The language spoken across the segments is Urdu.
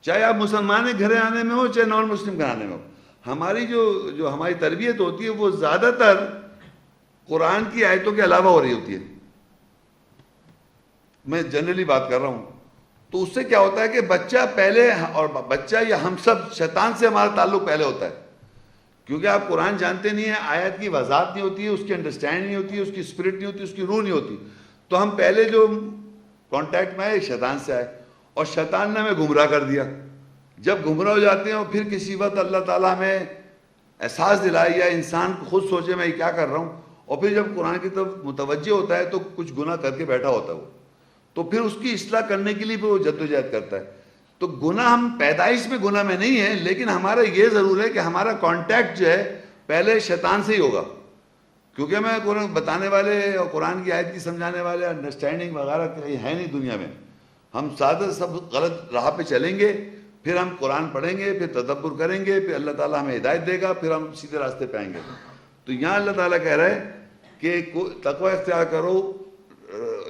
چاہے آپ مسلمان گھرانے میں ہو چاہے نان مسلم گھرانے میں ہو. ہماری جو ہماری تربیت ہوتی ہے وہ زیادہ تر قرآن کی آیتوں کے علاوہ ہو رہی ہوتی ہے. میں جنرلی بات کر رہا ہوں. تو اس سے کیا ہوتا ہے کہ بچہ پہلے، اور بچہ یا ہم سب، شیطان سے ہمارا تعلق پہلے ہوتا ہے، کیونکہ آپ قرآن جانتے نہیں ہیں، آیت کی وضاحت نہیں ہوتی ہے، اس کی انڈرسٹینڈ نہیں ہوتی ہے، اس کی اسپرٹ نہیں ہوتی، اس کی روح نہیں ہوتی. تو ہم پہلے جو کانٹیکٹ میں آئے شیطان سے آئے، اور شیطان نے ہمیں گمراہ کر دیا. جب گمراہ ہو جاتے ہیں اور پھر کسی وقت اللہ تعالیٰ ہمیں احساس دلائے یا انسان خود سوچے میں یہ کیا کر رہا ہوں، اور پھر جب قرآن کی طرف متوجہ ہوتا ہے تو کچھ گناہ کر کے بیٹھا ہوتا ہے وہ، تو پھر اس کی اصلاح کرنے کے لیے بھی وہ جدوجہد کرتا ہے. تو گناہ ہم پیدائش میں گناہ میں نہیں ہیں، لیکن ہمارا یہ ضرور ہے کہ ہمارا کانٹیکٹ جو ہے پہلے شیطان سے ہی ہوگا، کیونکہ ہمیں قرآن بتانے والے اور قرآن کی آیت کی سمجھانے والے انڈرسٹینڈنگ وغیرہ ہے نہیں دنیا میں. ہم سادہ سب غلط راہ پہ چلیں گے، پھر ہم قرآن پڑھیں گے، پھر تدبر کریں گے، پھر اللہ تعالیٰ ہمیں ہدایت دے گا، پھر ہم سیدھے راستے پہ آئیں گے. تو یہاں اللہ تعالیٰ کہہ رہا ہے کہ تقوی اختیار کرو،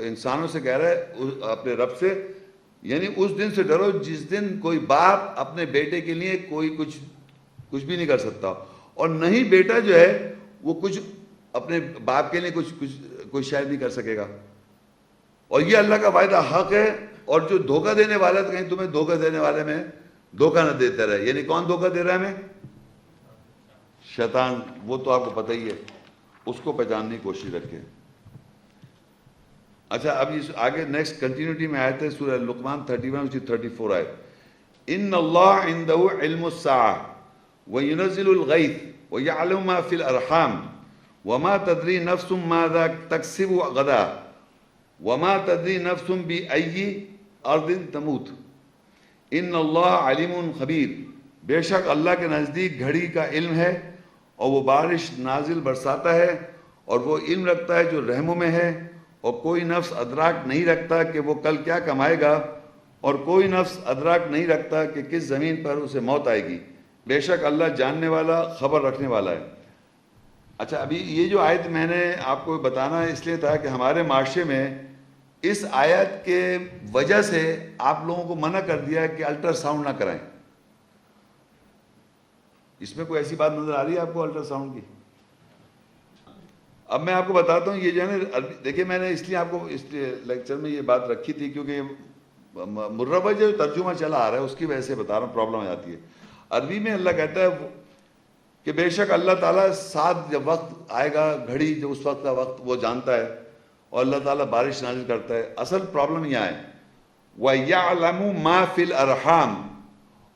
انسانوں سے کہہ رہا ہے اپنے رب سے، یعنی اس دن سے ڈرو جس دن کوئی باپ اپنے بیٹے کے لیے کوئی کچھ بھی نہیں کر سکتا، اور نہیں بیٹا جو ہے وہ کچھ اپنے باپ کے لیے کوئی شاید نہیں کر سکے گا. اور یہ اللہ کا وعدہ حق ہے. اور جو دھوکہ دینے والا ہے تو کہیں تمہیں دھوکہ دینے والے میں دھوکہ نہ دیتے رہے. یعنی کون دھوکہ دے رہا ہے ہمیں؟ شیطان. وہ تو آپ کو پتہ ہی ہے، اس کو پہچاننے کی کوشش رکھیں. اچھا اب اس آگے نیکسٹ کنٹینیوٹی میں آیت ہے سورہ لقمان 31 34 آیت. ان اللہ عنده علم الساعة وينزل الغیث ويعلم ما في الارحام وما تدری نفس ماذا تکسب غدا وما تدری نفس بأي ارض تموت ان اللہ علیم خبیر. بے شک اللہ کے نزدیک گھڑی کا علم ہے، اور وہ بارش نازل برساتا ہے، اور وہ علم رکھتا ہے جو رحموں میں ہے، اور کوئی نفس ادراک نہیں رکھتا کہ وہ کل کیا کمائے گا، اور کوئی نفس ادراک نہیں رکھتا کہ کس زمین پر اسے موت آئے گی. بے شک اللہ جاننے والا، خبر رکھنے والا ہے. اچھا ابھی یہ جو آیت میں نے آپ کو بتانا اس لیے تھا کہ ہمارے معاشرے میں اس آیت کے وجہ سے آپ لوگوں کو منع کر دیا ہے کہ الٹرا ساؤنڈ نہ کرائیں. اس میں کوئی ایسی بات نظر آ رہی ہے آپ کو الٹرا ساؤنڈ کی؟ اب میں آپ کو بتاتا ہوں، یہ جو ہے نا دیکھیں، میں نے اس لیے آپ کو اس لیکچر میں یہ بات رکھی تھی کیونکہ مروج جو ترجمہ چلا آ رہا ہے اس کی وجہ سے بتا رہا ہوں، پرابلم آ جاتی ہے. عربی میں اللہ کہتا ہے کہ بے شک اللہ تعالیٰ ساتھ جب وقت آئے گا، گھڑی جو اس وقت کا وقت وہ جانتا ہے، اور اللہ تعالیٰ بارش نازل کرتا ہے. اصل پرابلم یہ ہے وَيَعْلَمُ مَا فِي الْأَرْحَامِ،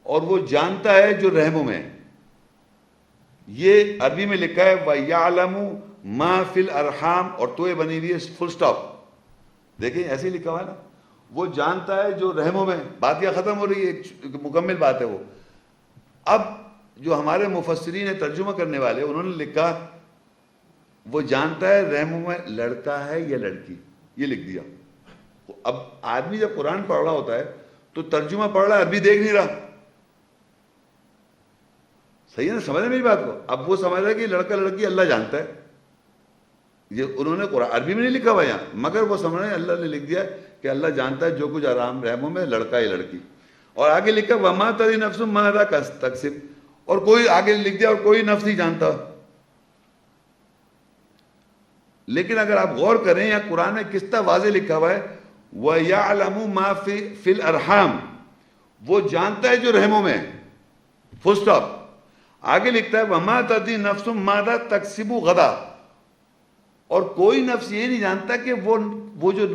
اور وہ جانتا ہے جو رحموں میں. یہ عربی میں لکھا ہے وَيَعْلَمُ مَا فِي الْأَرْحَامِ، اور تو یہ بنی ہوئی ہے فل سٹاپ. دیکھیں ایسے ہی لکھا ہوا ہے نا، وہ جانتا ہے جو رحموں میں. بات یہ ختم ہو رہی ہے، ایک مکمل بات ہے وہ. اب جو ہمارے مفسرین ترجمہ کرنے والے انہوں نے لکھا وہ جانتا ہے رحموں میں لڑکا ہے یا لڑکی، یہ لکھ دیا. اب آدمی جب قرآن پڑھ رہا ہوتا ہے تو ترجمہ پڑھ رہا ہے، عربی دیکھ نہیں رہا. صحیح ہے نا؟ سمجھ رہے میری بات کو؟ اب وہ سمجھ رہا ہے کہ لڑکا لڑکی اللہ جانتا ہے. یہ انہوں نے قرآن عربی میں نہیں لکھا ہوا یہاں، مگر وہ سمجھ رہے ہیں اللہ نے لکھ دیا کہ اللہ جانتا ہے جو کچھ آرام رحموں میں لڑکا یا لڑکی. اور آگے لکھا وما تدری نفس ماذا تکسب، اور کوئی آگے لکھ دیا اور کوئی نفس نہیں جانتا. لیکن اگر آپ غور کریں یا قرآن میں کس طرح واضح لکھا ہوا ہے وَيَعْلَمُ مَا فِي الْأَرْحَامِ، وہ جانتا ہے جو رحموں میں، فل سٹاپ. آگے لکھتا ہے وَمَا تَدْرِي نَفْسٌ مَاذَا تَكْسِبُ غَدًا، اور کوئی نفس یہ نہیں جانتا کہ وہ جو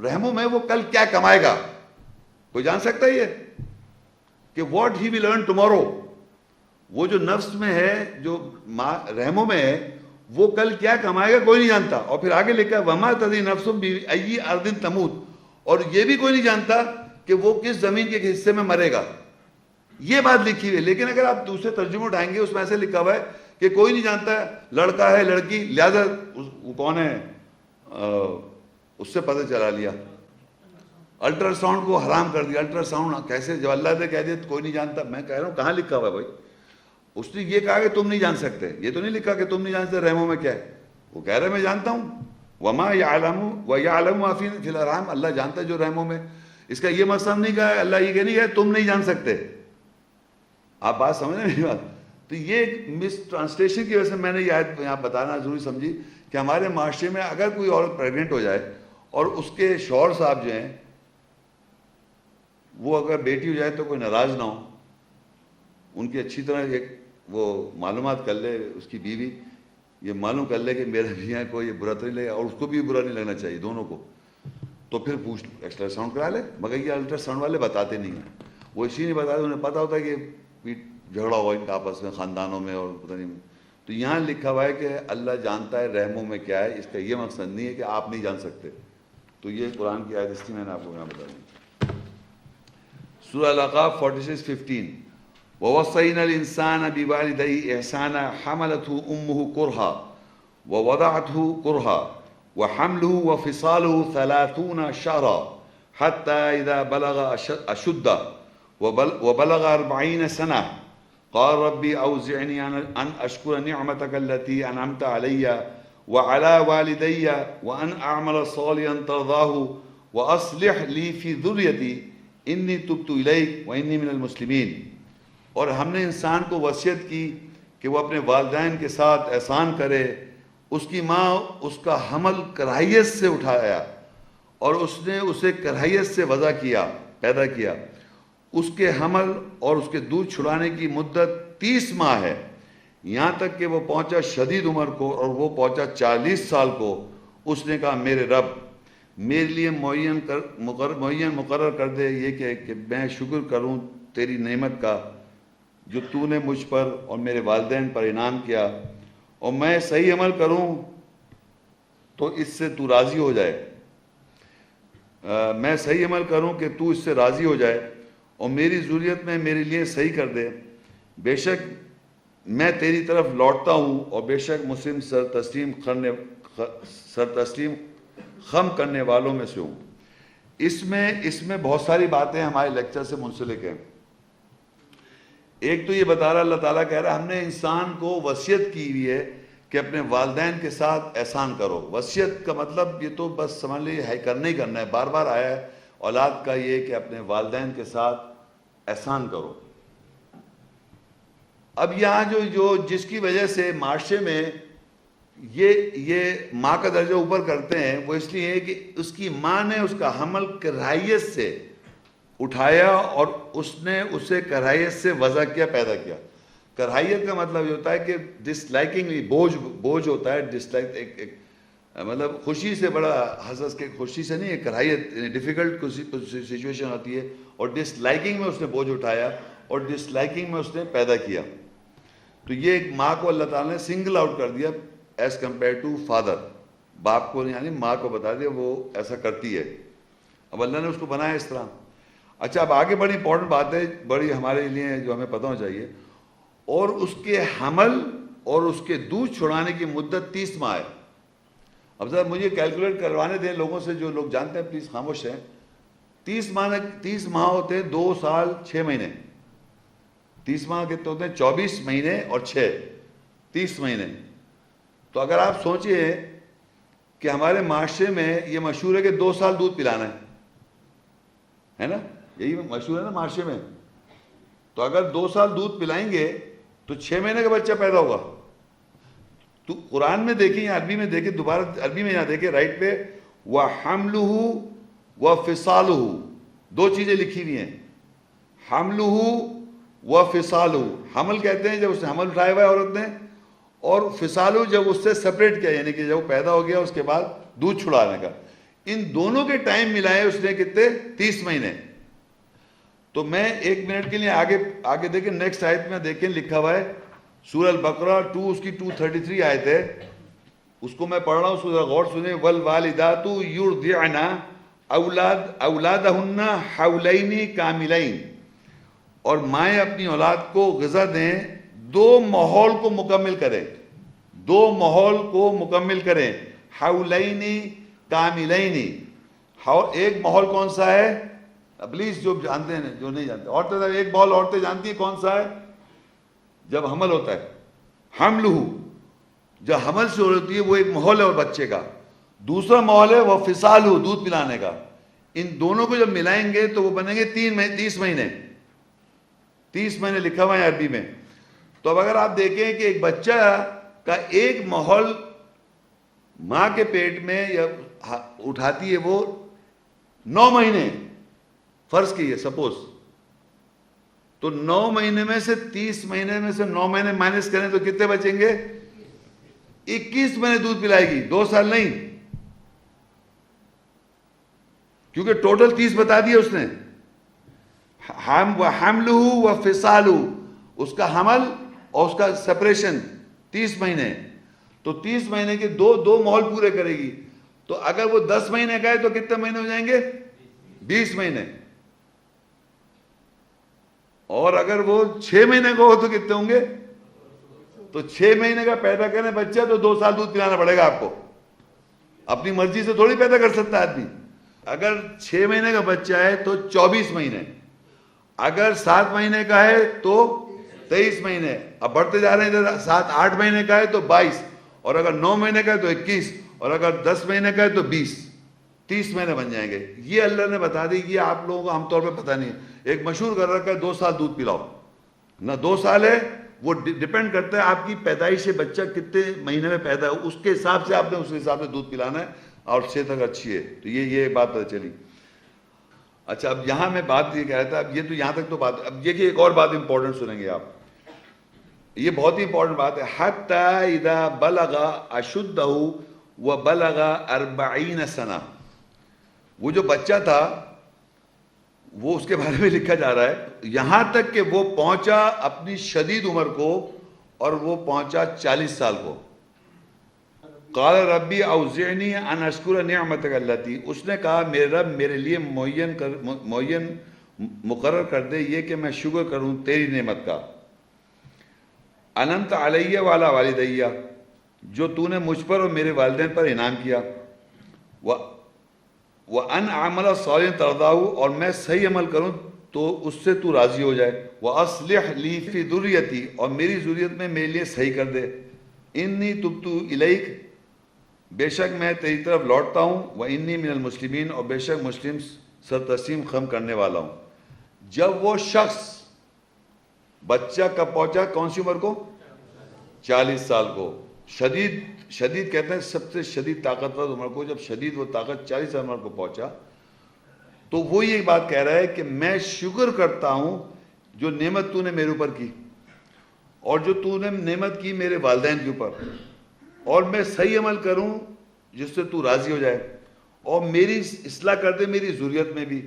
رحموں میں وہ کل کیا کمائے گا. کوئی جان سکتا ہے یہ کہ what he will earn tomorrow? وہ جو نفس میں ہے، جو رحموں میں ہے، وہ کل کیا کمائے گا کوئی نہیں جانتا. اور پھر آگے لکھا ہے وَمَا تَدْرِي نَفْسٌ بِأَيِّ أَرْضٍ تَمُوتُ، اور یہ بھی کوئی نہیں جانتا کہ وہ کس زمین کے حصے میں مرے گا. یہ بات لکھی ہوئی ہے. لیکن اگر آپ دوسرے ترجمے اٹھائیں گے اس میں ایسے لکھا ہوا ہے کہ کوئی نہیں جانتا ہے لڑکا ہے لڑکی، لہذا وہ کون ہے اس سے پتہ چلا لیا. الٹرا ساؤنڈ کو حرام کر دیا. الٹرا ساؤنڈ کیسے؟ جب اللہ نے کہہ دیا کوئی نہیں جانتا. میں کہہ رہا ہوں کہاں لکھا ہوا ہے بھائی؟ اس نے یہ کہا کہ تم نہیں جان سکتے، یہ تو نہیں لکھا کہ تم نہیں جانتے رحموں میں کیا ہے. وہ کہہ رہے میں جانتا ہوں. وَمَا يَعْلَمُ وَيَعْلَمُ مَا فِي الْأَرْحَامِ، اللہ جانتا ہے جو رحموں میں. اس کا یہ مقصد نہیں کہا ہے، اللہ یہ کہ نہیں ہے تم نہیں جان سکتے. آپ بات سمجھ رہے ہیں میری بات؟ تو یہ ایک مس ٹرانسلیشن کی وجہ سے میں نے یہ آیت یہاں بتانا ضروری سمجھی کہ ہمارے معاشرے میں اگر کوئی عورت پریگننٹ ہو جائے اور اس کے شوہر صاحب جو ہیں وہ اگر بیٹی ہو جائے تو کوئی ناراض نہ ہو، ان کی اچھی طرح ایک وہ معلومات کر لے، اس کی بیوی یہ معلوم کر لے کہ میرے میاں کو یہ برا تو نہیں لگے اور اس کو بھی برا نہیں لگنا چاہیے، دونوں کو. تو پھر پوچھ الٹرا ساؤنڈ کرا لے. مگر یہ الٹرا ساؤنڈ والے بتاتے نہیں ہیں، وہ اسی نہیں بتاتے، انہیں پتہ ہوتا ہے کہ جھگڑا ہوا ان کا آپس میں خاندانوں میں اور پتہ نہیں. تو یہاں لکھا ہوا ہے کہ اللہ جانتا ہے رحموں میں کیا ہے، اس کا یہ مقصد نہیں ہے کہ آپ نہیں جان سکتے. تو یہ قرآن کی آیت اس میں نے آپ کو یہاں بتا دی. سورہ الاعراف 46:15 وَوَصَّيْنَا الْإِنسَانَ بِوَالِدَيْهِ إِحْسَانًا حَمَلَتْهُ أُمُّهُ كُرْهًا وَوَضَعَتْهُ كُرْهًا وَحَمْلُهُ وَفِصَالُهُ 30 شهرًا حَتَّى إِذَا بَلَغَ أَشُدَّهُ وَبَلَغَ 40 سَنَةً قال ربي أوزعني أن أشكر نعمتك التي أنعمت علي وعلى والدي وأن أعمل صالحا ترضاه وأصلح لي في ذريتي إني تبت إليك وإني من المسلمين. اور ہم نے انسان کو وصیت کی کہ وہ اپنے والدین کے ساتھ احسان کرے. اس کی ماں اس کا حمل کراہیت سے اٹھایا اور اس نے اسے کراہیت سے وضع کیا، پیدا کیا. اس کے حمل اور اس کے دودھ چھڑانے کی مدت 30 ماہ ہے، یہاں تک کہ وہ پہنچا شدید عمر کو اور وہ پہنچا 40 سال کو. اس نے کہا میرے رب میرے لیے معین مقرر کر دے یہ کہ میں شکر کروں تیری نعمت کا جو تو نے مجھ پر اور میرے والدین پر انعام کیا، اور میں صحیح عمل کروں تو اس سے تو راضی ہو جائے. میں صحیح عمل کروں کہ تو اس سے راضی ہو جائے اور میری ذریت میں میرے لیے صحیح کر دے. بے شک میں تیری طرف لوٹتا ہوں اور بے شک مسلم سر تسلیم خم کرنے والوں میں سے ہوں. اس میں بہت ساری باتیں ہمارے لیکچر سے منسلک ہیں. ایک تو یہ بتا رہا اللہ تعالیٰ کہہ رہا ہے ہم نے انسان کو وصیت کی ہوئی ہے کہ اپنے والدین کے ساتھ احسان کرو. وصیت کا مطلب یہ تو بس سمجھ لیجیے ہے کرنا ہی کرنا ہے، بار بار آیا ہے اولاد کا یہ کہ اپنے والدین کے ساتھ احسان کرو. اب یہاں جو جس کی وجہ سے معاشرے میں یہ ماں کا درجہ اوپر کرتے ہیں وہ اس لیے ہے کہ اس کی ماں نے اس کا حمل کراہیت سے اٹھایا اور اس نے اسے کراہیت سے وضع کیا، پیدا کیا. کراہیت کا مطلب یہ ہوتا ہے کہ ڈس لائکنگ، بوجھ ہوتا ہے. ڈس لائک مطلب خوشی سے، بڑا حسس کے خوشی سے نہیں ہے. کراہیت ڈیفیکلٹ سچویشن آتی ہے اور ڈس لائکنگ میں اس نے بوجھ اٹھایا اور ڈس لائکنگ میں اس نے پیدا کیا. تو یہ ایک ماں کو اللہ تعالیٰ نے سنگل آؤٹ کر دیا ایز کمپیئر ٹو فادر. باپ کو یعنی ماں کو بتا دیا وہ ایسا کرتی ہے. اب اللہ نے اس کو بنایا اس طرح. اچھا اب آگے بڑی امپورٹنٹ بات ہے، بڑی ہمارے لیے جو ہمیں پتہ ہونا چاہیے. اور اس کے حمل اور اس کے دودھ چھڑانے کی مدت 30 ماہ ہے. اب ذرا مجھے کیلکولیٹ کروانے دیں لوگوں سے جو لوگ جانتے ہیں، پلیز خاموش ہیں. 30 ماہ ہوتے ہیں 2 سال 6 مہینے. 30 ماہ کتنے ہوتے ہیں؟ 24 مہینے اور 6، 30 مہینے. تو اگر آپ سوچئے کہ ہمارے معاشرے میں یہ مشہور ہے کہ 2 سال دودھ پلانا ہے نا، یہی مشہور ہے نا معاشرے میں. تو اگر 2 سال دودھ پلائیں گے تو 6 مہینے کا بچہ پیدا ہوگا. تو قرآن میں دیکھیں یا عربی میں دیکھیں، دوبارہ عربی میں یہاں دیکھیں رائٹ پہ وَحَمْلُهُ وَفِصَالُهُ 2 چیزیں لکھی ہوئی ہیں. حَمْلُهُ وَفِصَالُهُ، حمل کہتے ہیں جب اس نے حمل اٹھایا ہوا ہے عورت نے، اور فصالُهُ جب اس سے سپریٹ کیا یعنی کہ جب وہ پیدا ہو گیا اس کے بعد دودھ چھڑانے کا. ان دونوں کے ٹائم ملائے اس نے کتنے؟ 30 مہینے. تو میں 1 منٹ کے لیے آگے دیکھیں نیکسٹ آیت میں دیکھیں لکھا ہوا ہے سورہ البقرہ 2 اس کی 233 آیت ہے. اس کو میں پڑھ رہا ہوں، سورہ غور سنیں. والوالدات یرضعن اولادہن حولین کاملین، اور مائیں اپنی اولاد کو غذا دیں 2 ماحول کو مکمل کریں. 2 ماحول کو مکمل کریں. حولین کاملین. ایک ماحول کون سا ہے؟ پلیز جو جانتے ہیں جو نہیں جانتے، عورتیں ایک ماحول عورتیں جانتی ہیں کون سا ہے؟ جب حمل ہوتا ہے، حملہ جب حمل سے ہوتی ہے وہ ایک ماحول ہے اور بچے کا. دوسرا ماحول ہے وہ فصالہ، دودھ پلانے کا. ان دونوں کو جب ملائیں گے تو وہ بنیں گے 30 مہینے. 30 مہینے لکھا ہوا ہے عربی میں. تو اب اگر آپ دیکھیں کہ ایک بچہ کا ایک ماحول ماں کے پیٹ میں یا اٹھاتی ہے وہ 9 مہینے, فرض کیجیے سپوز, تو 9 مہینے میں سے 30 مہینے میں سے 9 مہینے مائنس کریں تو کتنے بچیں گے؟ 21 مہینے دودھ پلائے گی, 2 سال نہیں, کیونکہ ٹوٹل 30 بتا دیا اس نے. حملہ و فصالہ, اس کا حمل اور اس کا سپریشن 30 مہینے. تو 30 مہینے کے دو ماحول پورے کرے گی. تو اگر وہ 10 مہینے کا ہے تو کتنے مہینے ہو جائیں گے؟ 20 مہینے. اور اگر وہ 6 مہینے کا ہو تو کتنے ہوں گے؟ تو 6 مہینے کا پیدا کرنے بچہ تو 2 سال دودھ پلانا پڑے گا آپ کو. اپنی مرضی سے تھوڑی پیدا کر سکتا ہے آدمی. اگر 6 مہینے کا بچہ ہے تو 24 مہینے, اگر 7 مہینے کا ہے تو 23 مہینے, اب بڑھتے جا رہے ہیں. 7-8 مہینے کا ہے تو 22, اور اگر 9 مہینے کا ہے تو 21, اور اگر 10 مہینے کا ہے تو 20. 30 مہینے بن جائیں گے. یہ اللہ نے بتا دی کہ آپ لوگوں کو عام طور پہ پتہ نہیں ہے. ایک مشہور کر رکھا ہے 2 سال دودھ پلاؤ, نہ 2 سال ہے, وہ ڈپینڈ کرتا ہے آپ کی پیدائش سے بچہ کتنے مہینے میں پیدا ہے, اس کے حساب سے آپ نے اس حساب سے دودھ پلانا ہے, اور صحت اگر اچھی ہے تو یہ بات پتہ چلی. اچھا, اب یہاں میں بات یہ کہہ رہا تھا, اب یہ تو یہاں تک تو بات. اب یہ کہ ایک اور بات امپورٹنٹ سنیں گے آپ, یہ بہت ہی امپورٹنٹ بات ہے. حتی اذا بلغ اشدہ وبلغ 40 سنہ, وہ جو بچہ تھا وہ اس کے بارے میں لکھا جا رہا ہے یہاں تک کہ وہ پہنچا اپنی شدید عمر کو, اور وہ پہنچا 40 سال کو. قال ربی اوزعنی ان اشکر نعمتک التی, اس نے کہا میرے رب میرے لیے معین مقرر کر دے یہ کہ میں شکر کروں تیری نعمت کا. انعمت علی وعلی والدی, جو تو نے مجھ پر اور میرے والدین پر انعام کیا. وَأَنْ عَمَلَ صَالِحًا تَرْضَاهُ, اور میں صحیح عمل کروں تو اس سے تو راضی ہو جائے. وَأَصْلِحْ لِي فِي ذُرِّيَّتِي, اور میری ذریت میں میرے لیے صحیح کر دے. اِنِّي تُبْتُ إِلَيْكَ, بے شک میں تیری طرف لوٹتا ہوں. وَإِنِّي مِنَ الْمُسْلِمِينَ, اور بے شک مسلم سر تسلیم خم کرنے والا ہوں. جب وہ شخص بچہ کب پہنچا, کون سی عمر کو؟ 40 سال کو. شدید کہتے ہیں سب سے شدید طاقتور عمر کو. جب شدید وہ طاقت 40 عمر کو پہنچا تو وہ یہ بات کہہ رہا ہے کہ میں شکر کرتا ہوں جو نعمت تو نے میرے اوپر کی, اور جو تو نے نعمت کی میرے والدین کے اوپر, اور میں صحیح عمل کروں جس سے تو راضی ہو جائے, اور میری اصلاح کر دے میری ذریت میں بھی.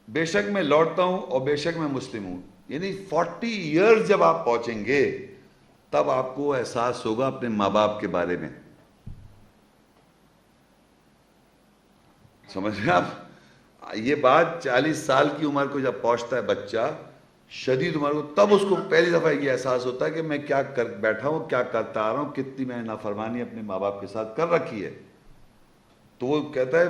بے شک میں لوٹتا ہوں اور بے شک میں مسلم ہوں. یعنی 40 ایئرز جب آپ پہنچیں گے تب آپ کو احساس ہوگا اپنے ماں باپ کے بارے میں. سمجھ رہے آپ؟ یہ بات 40 سال کی عمر کو جب پہنچتا ہے بچہ شدید عمر کو, تب اس کو پہلی دفعہ یہ احساس ہوتا ہے کہ میں کیا کر بیٹھا ہوں, کیا کرتا آ رہا ہوں, کتنی میں نے نافرمانی اپنے ماں باپ کے ساتھ کر رکھی ہے. تو وہ کہتا ہے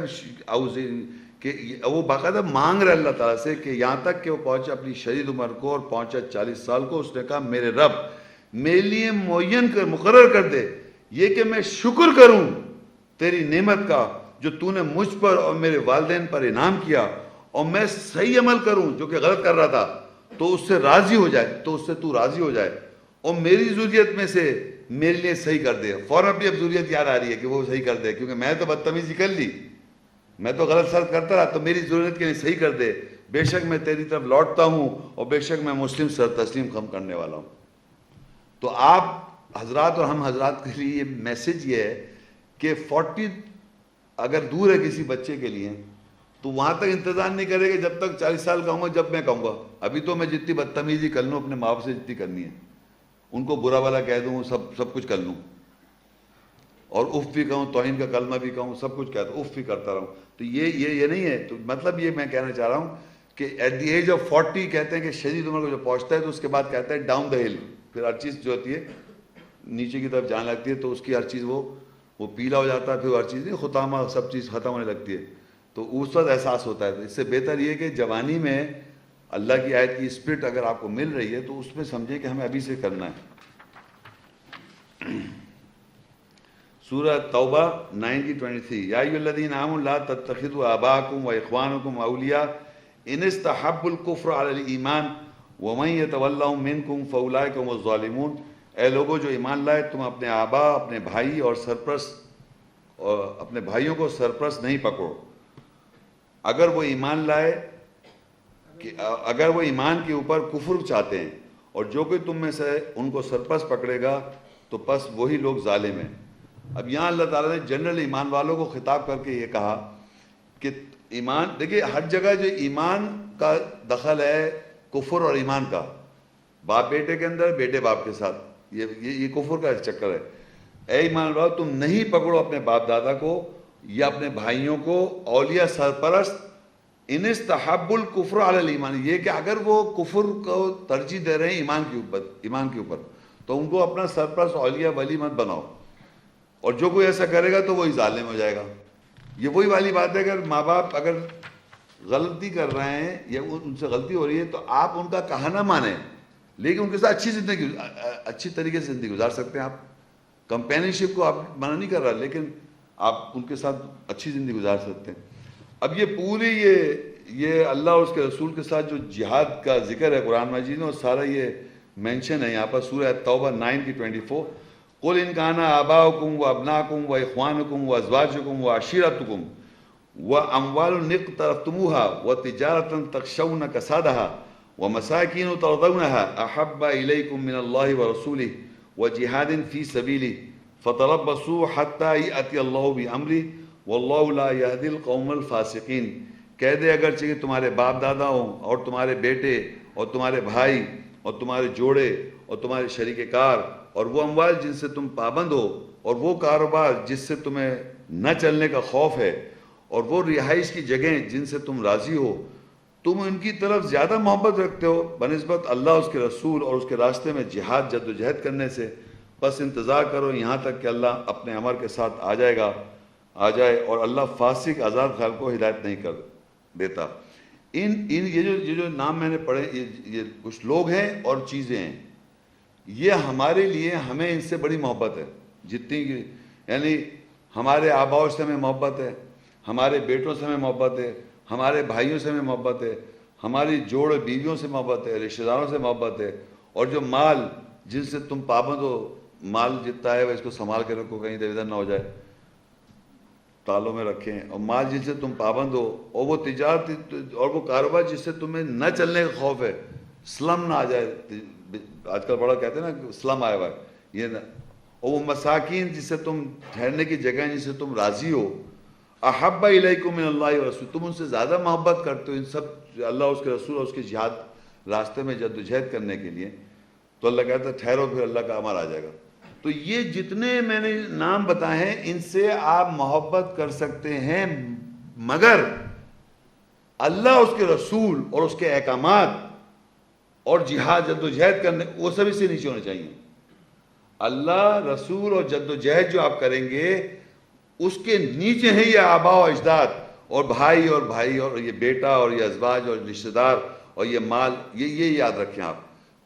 کہ وہ باقاعدہ مانگ رہا ہے اللہ تعالیٰ سے کہ یہاں تک کہ وہ پہنچا اپنی شدید عمر کو اور پہنچا 40 سال کو. اس نے کہا میرے رب میرے لیے معین کر, مقرر کر دے یہ کہ میں شکر کروں تیری نعمت کا جو تو نے مجھ پر اور میرے والدین پر انعام کیا, اور میں صحیح عمل کروں جو کہ غلط کر رہا تھا تو اس سے راضی ہو جائے, تو اس سے تو راضی ہو جائے, اور میری ذریت میں سے میرے لیے صحیح کر دے. فوراً بھی اب ذریت یاد آ رہی ہے کہ وہ صحیح کر دے, کیونکہ میں تو بدتمیزی کر لی, میں تو غلط سلط کرتا رہا, تو میری ذریت کے لیے صحیح کر دے. بے شک میں تیری طرف لوٹتا ہوں اور بے شک میں مسلم سر تسلیم خم کرنے والا ہوں. تو آپ حضرات اور ہم حضرات کے لیے یہ میسج یہ ہے کہ 40 اگر دور ہے کسی بچے کے لیے تو وہاں تک انتظار نہیں کرے گا جب تک 40 سال کا ہوں گا جب میں کہوں گا. ابھی تو میں جتنی بدتمیزی کر لوں اپنے ماں باپ سے جتنی کرنی ہے, ان کو برا بھلا کہہ دوں, سب کچھ کر لوں, اور اف بھی کہوں, توہین کا کلمہ بھی کہوں, سب کچھ کہتا ہوں, اف بھی کرتا رہوں. تو یہ نہیں ہے. تو مطلب یہ میں کہنا چاہ رہا ہوں کہ ایٹ دی ایج آف 40 کہتے ہیں کہ شدید عمر کو جو پہنچتا ہے تو اس کے بعد کہتا ہے ڈاؤن دا ہل, پھر ہر چیز جو ہوتی ہے نیچے کی طرف جانے لگتی ہے, تو اس کی ہر چیز وہ پیلا ہو جاتا ہے, پھر ہر چیز ختامہ سب چیز ختم ہونے لگتی ہے. تو اس وقت احساس ہوتا ہے. اس سے بہتر یہ کہ جوانی میں اللہ کی آیت کی اسپرٹ اگر آپ کو مل رہی ہے تو اس میں سمجھیں کہ ہمیں ابھی سے کرنا ہے. سورہ توبہ 90:23 یا ایھا الذین آمنوا لا تتخذوا آباءکم واخوانکم اولیاء ان استحبوا الکفر علی الایمان ومن یتولہم منکم فاولئک هم الظالمون. اے لوگو جو ایمان لائے، تم اپنے آبا، اپنے بھائی اور سرپرست اور اپنے بھائیوں کو سرپرست نہیں پکڑو اگر وہ ایمان لائے، اگر وہ ایمان کے اوپر کفر چاہتے ہیں، اور جو کوئی تم میں سے ان کو سرپرست پکڑے گا تو پس وہی لوگ ظالم ہیں. اب یہاں اللہ تعالیٰ نے جنرل ایمان والوں کو خطاب کر کے یہ کہا کہ ایمان، دیکھیے ہر جگہ جو ایمان کا دخل ہے کفر اور ایمان کا، باپ بیٹے کے اندر، بیٹے باپ کے ساتھ، یہ کفر کا چکر ہے. اے ایمان والو، تم نہیں پکڑو اپنے باپ دادا کو یا اپنے بھائیوں کو اولیاء سرپرست، ان استحب الکفر علی الایمان، یہ کہ اگر وہ کفر کو ترجیح دے رہے ہیں ایمان کے اوپر تو ان کو اپنا سرپرست اولیاء ولی مت بناؤ. اور جو کوئی ایسا کرے گا تو وہی ظالم ہو جائے گا. یہ وہی والی بات ہے، اگر ماں باپ اگر غلطی کر رہے ہیں یا ان سے غلطی ہو رہی ہے تو آپ ان کا کہا نہ مانیں، لیکن ان کے ساتھ اچھی طریقے سے زندگی گزار سکتے ہیں. آپ کمپینین شپ کو آپ منع نہیں کر رہا، لیکن آپ ان کے ساتھ اچھی زندگی گزار سکتے ہیں. اب یہ پوری یہ اللہ اور اس کے رسول کے ساتھ جو جہاد کا ذکر ہے قرآن مجید میں، اور سارا یہ مینشن ہے یہاں پر سورہ توبہ 9:24. قل ان کان آباؤکم و ابناکم و اخوانکم و ازواجکم و عشیرتکم و اموال اقترفتموها و تجارت تخشون کسادها و مساکین ترضونها احب الیکم من اللہ و رسولہ و جہاد فی سبیلہ فتربصوا حتی یأتی اللہ بامرہ واللہ لا یہدی القوم الفاسقین. کہہ دے اگرچہ کہ تمہارے باپ دادا ہوں اور تمہارے بیٹے اور تمہارے بھائی اور تمہارے جوڑے اور تمہارے شریک کار اور وہ اموال جن سے تم پابند ہو اور وہ کاروبار جس سے تمہیں نہ چلنے کا خوف ہے اور وہ رہائش کی جگہیں جن سے تم راضی ہو، تم ان کی طرف زیادہ محبت رکھتے ہو بنسبت اللہ، اس کے رسول اور اس کے راستے میں جہاد جد و جہد کرنے سے، بس انتظار کرو یہاں تک کہ اللہ اپنے امر کے ساتھ آ جائے اور اللہ فاسق آزاد خلق کو ہدایت نہیں کر دیتا. یہ جو نام میں نے پڑھے، یہ کچھ لوگ ہیں اور چیزیں ہیں. یہ ہمارے لیے، ہمیں ان سے بڑی محبت ہے جتنی، یعنی ہمارے آباؤں سے ہمیں محبت ہے، ہمارے بیٹوں سے ہمیں محبت ہے، ہمارے بھائیوں سے ہمیں محبت ہے، ہماری جوڑ بیویوں سے محبت ہے، رشتہ داروں سے محبت ہے. اور جو مال جن سے تم پابند ہو، مال جتنا ہے وہ اس کو سنبھال کے رکھو، کہیں ادھر ادھر نہ ہو جائے، تالوں میں رکھیں. اور مال جن سے تم پابند ہو، اور وہ تجارت اور وہ کاروبار جس سے تمہیں نہ چلنے کا خوف ہے، سلم نہ آ جائے. آج کل بڑا کہتے ہیں نا سلم آیا ہوا ہے، یہ نہ. اور وہ مساکین جس سے تم ٹھہرنے کی جگہ جس سے تم راضی ہو، احب الیکم من اللہ و رسول، تم ان سے زیادہ محبت کرتے ہو ان سب اللہ، اس کے رسول اور اس کے جہاد راستے میں جد و جہد کرنے کے لیے، تو اللہ کہتا ہے ٹھہرو پھر اللہ کا امر آ جائے گا. تو یہ جتنے میں نے نام بتائے ہیں ان سے آپ محبت کر سکتے ہیں، مگر اللہ، اس کے رسول اور اس کے احکامات اور جہاد جد و جہد کرنے، وہ سب اس سے نیچے ہونے چاہیے. اللہ، رسول اور جد و جہد جو آپ کریں گے اس کے نیچے ہیں یہ آبا و اجداد اور بھائی اور یہ بیٹا اور یہ ازواج اور رشتہ دار اور یہ مال. یہ یاد رکھیں آپ.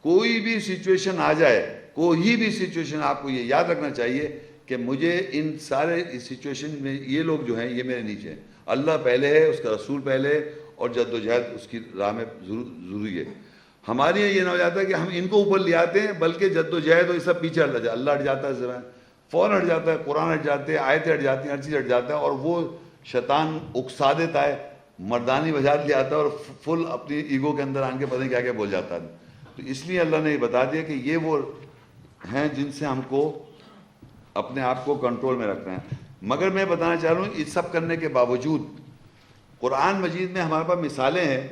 کوئی بھی سچویشن آ جائے، کوئی بھی سچویشن، آپ کو یہ یاد رکھنا چاہیے کہ مجھے ان سارے سچویشن میں یہ لوگ جو ہیں یہ میرے نیچے ہیں. اللہ پہلے ہے، اس کا رسول پہلے ہے، اور جد و جہد اس کی راہ میں ضروری ہے. ہمارے یہاں یہ نہ ہو جاتا ہے کہ ہم ان کو اوپر لے آتے ہیں، بلکہ جد و جہد اور یہ سب پیچھے ہٹ جاتا ہے. اللہ ہٹ جاتا ہے زبان، فوراً ہٹ جاتا ہے، قرآن ہٹ جاتے ہیں، آیتیں ہٹ جاتی ہیں، ہر چیز ہٹ جاتا ہے، اور وہ شیطان اکسا دیتا ہے، مردانی وجات لے آتا ہے اور فل اپنی ایگو کے اندر آن کے پتہ نہیں کیا کیا بول جاتا ہے. تو اس لیے اللہ نے یہ بتا دیا کہ یہ وہ ہیں جن سے ہم کو اپنے آپ کو کنٹرول میں رکھنا ہے. مگر میں بتانا چاہ رہا ہوں اس سب کرنے کے باوجود قرآن مجید میں ہمارے پاس مثالیں ہیں.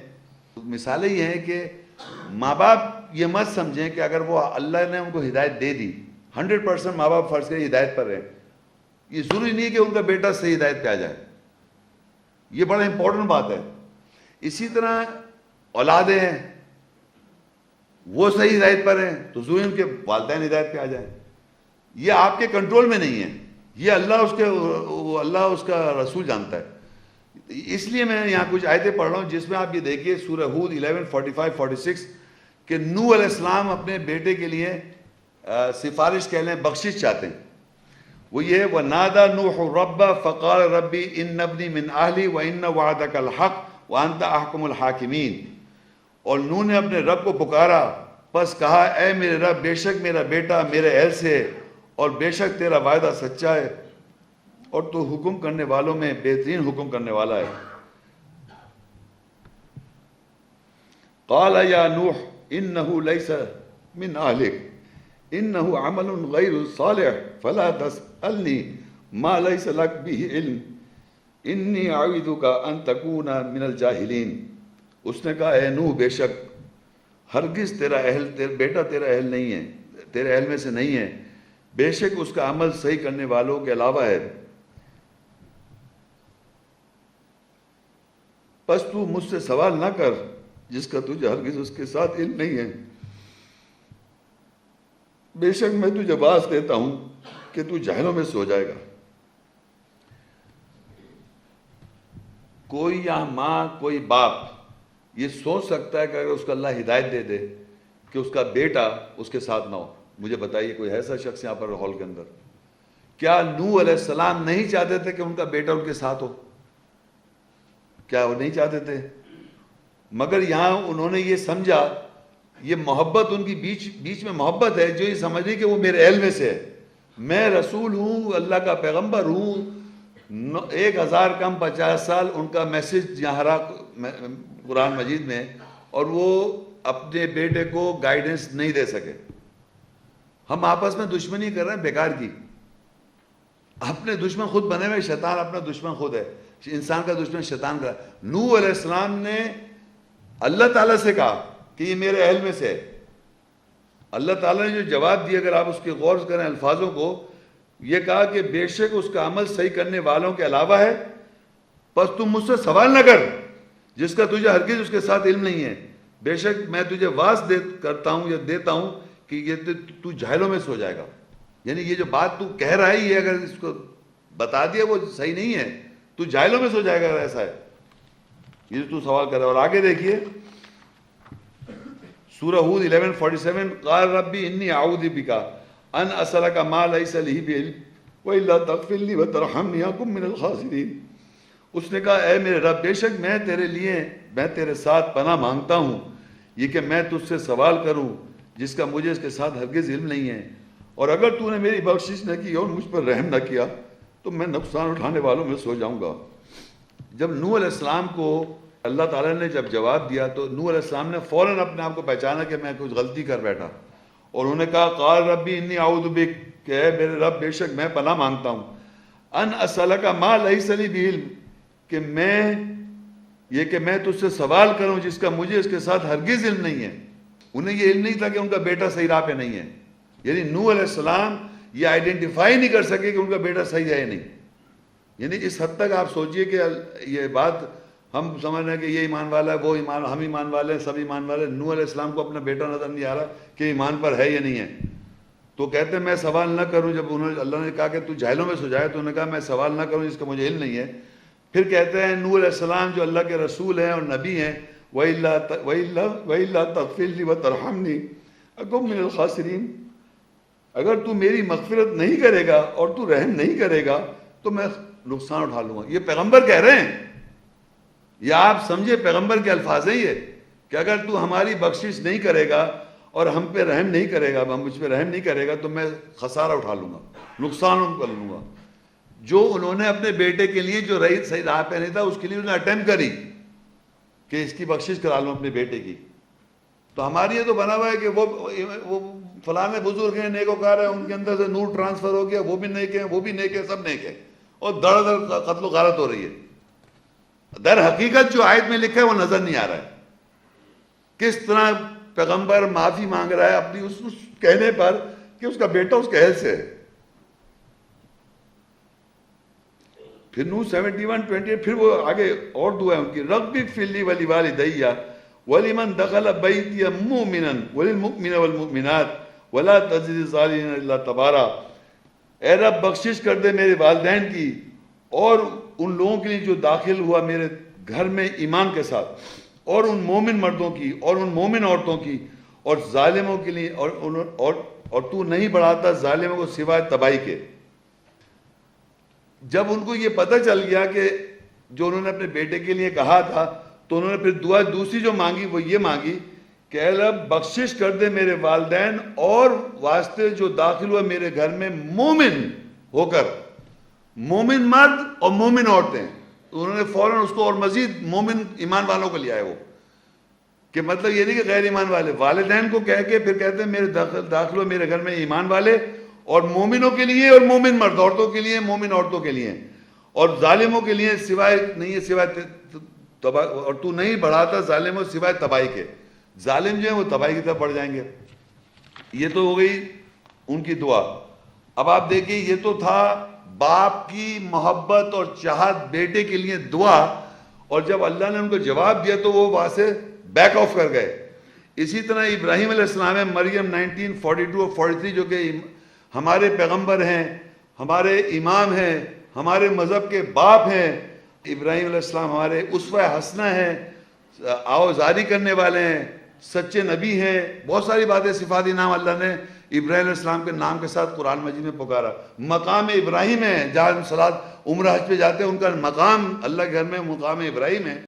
مثالیں یہ ہیں کہ ماں باپ یہ مت سمجھیں کہ اگر وہ اللہ نے ان کو ہدایت دے دی، 100% ماں باپ فرض کریں ہدایت پر رہیں، یہ ضروری نہیں ہے کہ ان کا بیٹا صحیح ہدایت پہ آ جائے. یہ بڑا امپورٹنٹ بات ہے. اسی طرح اولادیں ہیں، وہ صحیح ہدایت پر ہیں تو ضروری ان کے والدین ہدایت پہ آ جائیں. یہ آپ کے کنٹرول میں نہیں ہے، یہ اللہ اس کا رسول جانتا ہے. اس لیے میں یہاں کچھ آیتیں پڑھ رہا ہوں جس میں آپ یہ دیکھیے سورہ ہود 11:45-46 کہ نوح علیہ السلام اپنے بیٹے کے لیے سفارش کہہ لیں، بخشش چاہتے ہیں. وہ یہ وَنَادَى نُوحُ رَبَّ فَقَالَ رَبِّ إِنَّ ابْنِي مِنْ أَهْلِي وَإِنَّ وَعْدَكَ الْحَقُّ وَأَنْتَ أَحْكَمُ الْحَاكِمِينَ. اور نوح نے اپنے رب کو پکارا، پس کہا اے میرے رب، بے شک میرا بیٹا میرے اہل سے ہے، اور بے شک تیرا وعدہ سچا ہے، اور تو حکم کرنے والوں میں بہترین حکم کرنے والا ہے. قال یا نوح انه ليس من اهلك انه عمل غیر صالح فلا تسألنی ما ليس لك به علم انی اعوذک ان تکون من الجاہلین. اس نے کہا اے نوح، بے شک ہرگز تیرا بیٹا تیرا اہل نہیں ہے، تیرے اہل میں سے نہیں ہے، بے شک اس کا عمل صحیح کرنے والوں کے علاوہ ہے، پس تو مجھ سے سوال نہ کر جس کا تجھے ہرگز اس کے ساتھ علم نہیں ہے. بے شک میں تجھے واز دیتا ہوں کہ تو جاہلوں میں سو جائے گا. کوئی یہاں ماں، کوئی باپ یہ سوچ سکتا ہے کہ اگر اس کو اللہ ہدایت دے دے کہ اس کا بیٹا اس کے ساتھ نہ ہو. مجھے بتائیے کوئی ایسا شخص یہاں پر ہال کے اندر، کیا نوح علیہ السلام نہیں چاہتے تھے کہ ان کا بیٹا ان کے ساتھ ہو؟ کیا وہ نہیں چاہتے تھے؟ مگر یہاں انہوں نے یہ سمجھا، یہ محبت ان کی بیچ میں محبت ہے جو یہ سمجھ رہی کہ وہ میرے اہل میں سے ہے، میں رسول ہوں، اللہ کا پیغمبر ہوں، 1000 کم 50 سال ان کا میسج یہاں رہا قرآن مجید میں، اور وہ اپنے بیٹے کو گائیڈنس نہیں دے سکے. ہم آپس میں دشمنی کر رہے ہیں بیکار کی. اپنے دشمن خود بنے ہوئے، شیطان اپنا دشمن خود ہے، انسان کا دشمن شیطان کا. نوح علیہ السلام نے اللہ تعالیٰ سے کہا کہ یہ میرے اہل میں سے ہے. اللہ تعالیٰ نے جو جواب دیا، اگر آپ اس کے غور کریں الفاظوں کو، یہ کہا کہ بے شک اس کا عمل صحیح کرنے والوں کے علاوہ ہے، پس تم مجھ سے سوال نہ کر جس کا تجھے ہرگز اس کے ساتھ علم نہیں ہے. بے شک میں تجھے واز کرتا ہوں یا دیتا ہوں کہ یہ تو جاہلوں میں سو جائے گا. یعنی یہ جو بات تو کہہ رہا ہے، یہ اگر اس کو بتا دیا وہ صحیح نہیں ہے، تو جاہلوں میں سو جائے گا. ایسا ہے یہ تو سوال کر رہا ہے. اور آگے دیکھیے سورہ ہود 11:47 قال ربی انی اعوذ بک ان اسألک ما لیس لی بعلم والا تغفر لی وترحمنی اکن من الخاسرین. اس نے کہا اے میرے رب، بے شک میں تیرے ساتھ پناہ مانگتا ہوں یہ کہ میں تجھ سے سوال کروں جس کا مجھے اس کے ساتھ ہرگز علم نہیں ہے، اور اگر تو نے میری بخشش نہ کی اور مجھ پر رحم نہ کیا تو میں نقصان اٹھانے والوں میں سو جاؤں گا. جب نوح علیہ السلام کو اللہ تعالیٰ نے جب جواب دیا تو نوح علیہ السلام نے فوراً اپنے آپ کو پہچانا کہ میں کچھ غلطی کر بیٹھا، اور انہوں نے کہا قال ربی انی اعوذ بک، کہ اے میرے رب بے شک میں پناہ مانگتا ہوں، ان اسألک ما لیس لی بعلم، کہ میں تجھ سے سوال کروں جس کا مجھے اس کے ساتھ ہرگز علم نہیں ہے. انہیں یہ علم نہیں تھا کہ ان کا بیٹا صحیح راہ پہ نہیں ہے. یعنی نوح علیہ السلام یہ آئیڈینٹیفائی نہیں کر سکے کہ ان کا بیٹا صحیح ہے یا نہیں. یعنی اس حد تک آپ سوچئے کہ یہ بات ہم سمجھ رہے ہیں کہ یہ ایمان والا ہے، وہ ایمان، ہم ایمان والے ہیں، سب ایمان والے ہیں. نوح علیہ السلام کو اپنا بیٹا نظر نہیں آ رہا کہ ایمان پر ہے یا نہیں ہے، تو کہتے ہیں میں سوال نہ کروں. جب اللہ نے کہا کہ تو جاہلوں میں سو جائے تو انہوں نے کہا میں سوال نہ کروں جس کا مجھے علم نہیں ہے. پھر کہتے ہیں نوح علیہ السلام جو اللہ کے رسول ہیں اور نبی ہیں، وَإِلَّا تَغْفِرْ لِي وَتَرْحَمْنِي أَكُن مِّنَ الْخَاسِرِينَ. اگر تو میری مغفرت نہیں کرے گا اور تو رحم نہیں کرے گا تو میں نقصان اٹھا لوں گا. یہ پیغمبر کہہ رہے ہیں، یا آپ سمجھے پیغمبر کے الفاظ ہیں یہ، کہ اگر تو ہماری بخشش نہیں کرے گا اور ہم پہ رحم نہیں کرے گا، مجھ پہ رحم نہیں کرے گا تو میں خسارہ اٹھا لوں گا، نقصان کر لوں گا. جو انہوں نے اپنے بیٹے کے لیے جو رہی صحیح راہ پہ نہیں تھا اس کے لیے انہوں نے اٹیمپٹ کری کہ اس کی بخشش کرا لوں اپنے بیٹے کی. تو ہماری یہ تو بنا ہوا ہے کہ وہ فلانے بزرگ ہیں، نیکوکار ہیں، ان کے اندر سے نور ٹرانسفر ہو گیا، وہ بھی نیک ہیں، وہ بھی نیک ہیں، سب نیک ہیں، اور دڑ دڑ قتل و غارت ہو رہی ہے. در حقیقت جو آیت میں لکھا ہے وہ نظر نہیں آ رہا ہے. کس طرح پیغمبر معافی مانگ رہا ہے اپنی اس کہنے پر کہ اس کا بیٹا اس کے اہل سے ہے. پھر نوح 71:28 پھر وہ آگے اور دعا ہے ان کی، رب اغفر لی ولوالدی ولمن دخل بیتی مؤمنا وللمؤمنین والمؤمنات ولا تزد الظالمین الا تبارا. اے رب بخشش کر دے میرے والدین کی اور ان لوگوں کے لیے جو داخل ہوا میرے گھر میں ایمان کے ساتھ، اور ان مومن مردوں کی اور ان مومن عورتوں کی، اور ظالموں کے لیے اور تو نہیں بڑھاتا ظالموں کو سوائے تباہی کے. جب ان کو یہ پتہ چل گیا کہ جو انہوں نے اپنے بیٹے کے لیے کہا تھا، تو انہوں نے پھر دعا دوسری جو مانگی وہ یہ مانگی کہ اے اللہ بخشش کر دے میرے والدین اور واسطے جو داخل ہوئے میرے گھر میں مومن ہو کر، مومن مرد اور مومن عورتیں. انہوں نے فوراً اس کو اور مزید مومن ایمان والوں کو لیا ہے وہ، کہ مطلب یہ نہیں کہ غیر ایمان والے، والدین کو کہہ کے پھر کہتے ہیں میرے داخل ہو میرے گھر میں ایمان والے، اور مومنوں کے لیے اور مومن مرد، عورتوں کے لیے مومن عورتوں کے لیے، اور ظالموں کے لیے سوائے نہیں ہے سوائے تباہ، اور تو نہیں بڑھاتا ظالموں سوائے تباہی کے. ظالم جو ہیں وہ تباہی کی طرف بڑھ جائیں گے. یہ تو ہو گئی ان کی دعا. اب آپ دیکھیں یہ تو تھا باپ کی محبت اور چاہت بیٹے کے لیے دعا، اور جب اللہ نے ان کو جواب دیا تو وہ وہاں سے بیک آف کر گئے. اسی طرح ابراہیم علیہ السلام ہے، مریم 1942 اور 43 جو کہ ہمارے پیغمبر ہیں، ہمارے امام ہیں، ہمارے مذہب کے باپ ہیں. ابراہیم علیہ السلام ہمارے اسوہ حسنہ ہیں، آوازاری کرنے والے ہیں، سچے نبی ہیں. بہت ساری باتیں صفاتی نام اللہ نے ابراہیم علیہ السلام کے نام کے ساتھ قرآن مجید میں پکارا. مقام ابراہیم ہے، جہاں صلاۃ عمرہ حج پہ جاتے ہیں ان کا مقام اللہ کے گھر میں مقام ابراہیم ہے.